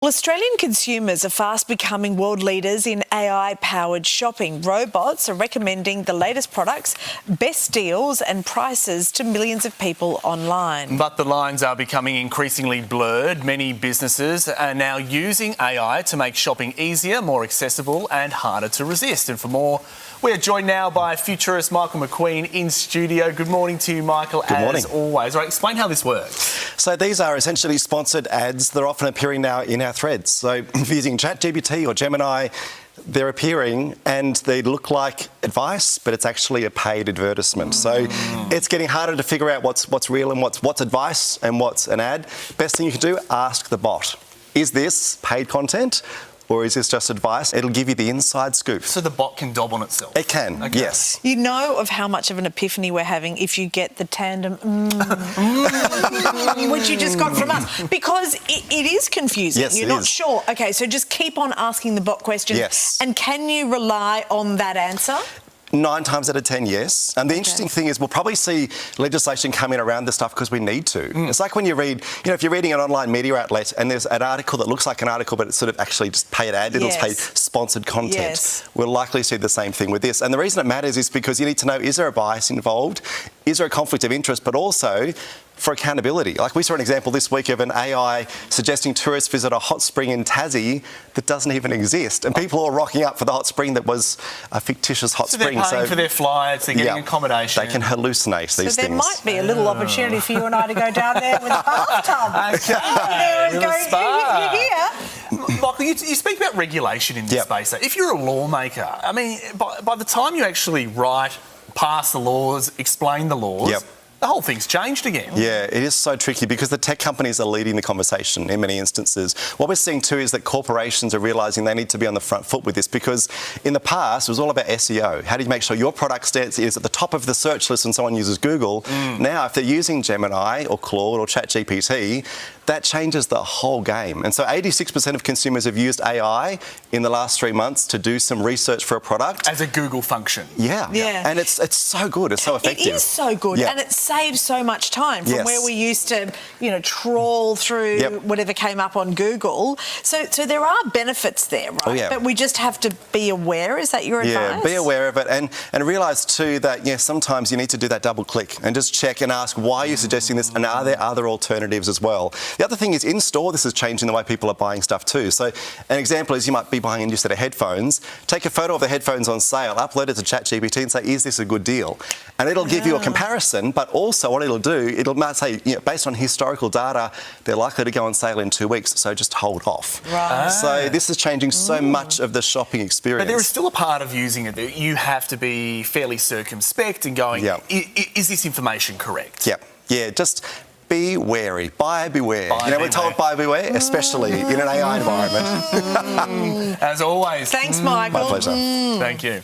Well, Australian consumers are fast becoming world leaders in AI-powered shopping. Robots are recommending the latest products, best deals and prices to millions of people online. But the lines are becoming increasingly blurred. Many businesses are now using AI to make shopping easier, more accessible and harder to resist. And for more, we are joined now by futurist Michael McQueen in studio. Good morning to you, Michael, Good morning. as always. All right, explain how this works. So these are essentially sponsored ads that are often appearing now in our threads. So if you're using ChatGPT or Gemini, they're appearing and they look like advice, but it's actually a paid advertisement. So it's getting harder to figure out what's real and what's advice and what's an ad. Best thing you can do, ask the bot. Is this paid content? Or is this just advice? It'll give you the inside scoop. So the bot can dob on itself? It can, okay. Yes. You know of how much of an epiphany we're having if you get the tandem which you just got from us. Because it is confusing. Yes, You're not sure. Okay, so just keep on asking the bot questions. Yes. And can you rely on that answer? 9 times out of 10, yes. And the interesting thing is we'll probably see legislation come in around this stuff because we need to. It's like when you read, if you're reading an online media outlet and there's an article that looks like an article but it's sort of actually just paid ad, it'll pay sponsored content. Yes. We'll likely see the same thing with this. And the reason it matters is because you need to know, is there a bias involved? Is there a conflict of interest? But also for accountability. Like we saw an example this week of an AI suggesting tourists visit a hot spring in Tassie that doesn't even exist. And people are rocking up for the hot spring that was a fictitious hot spring. They're paying for their flights, they're getting accommodation. They can hallucinate these things. So there might be a little opportunity for you and I to go down there with a bathtub. Okay, with a spa. You're here. Michael, you speak about regulation in this space. So if you're a lawmaker, I mean, by the time you actually write, pass the laws, explain the laws, the whole thing's changed again. Yeah, it is so tricky because the tech companies are leading the conversation in many instances. What we're seeing too is that corporations are realising they need to be on the front foot with this because in the past it was all about SEO. How do you make sure your product is at the top of the search list when someone uses Google? Now, if they're using Gemini or Claude or ChatGPT, that changes the whole game. And so 86% of consumers have used AI in the last 3 months to do some research for a product. As a Google function. Yeah. And it's so good, it's so effective. It is so good and it saves so much time from where we used to, trawl through whatever came up on Google. So there are benefits there, right? Oh, yeah. But we just have to be aware. Is that your advice? Yeah, be aware of it and realise too that, sometimes you need to do that double click and just check and ask why are you suggesting this and are there other alternatives as well. The other thing is in store this is changing the way people are buying stuff too. So an example is you might be buying a new set of headphones, take a photo of the headphones on sale, upload it to ChatGPT and say, is this a good deal? And it'll give you a comparison, but also what it'll do, it'll might say, based on historical data, they're likely to go on sale in 2 weeks, so just hold off. Right. So this is changing so much of the shopping experience. But there is still a part of using it that you have to be fairly circumspect and going, is this information correct? Yeah, just be wary. Buyer beware. We're told buyer beware, especially in an AI environment. As always. Thanks, Michael. My pleasure. Thank you.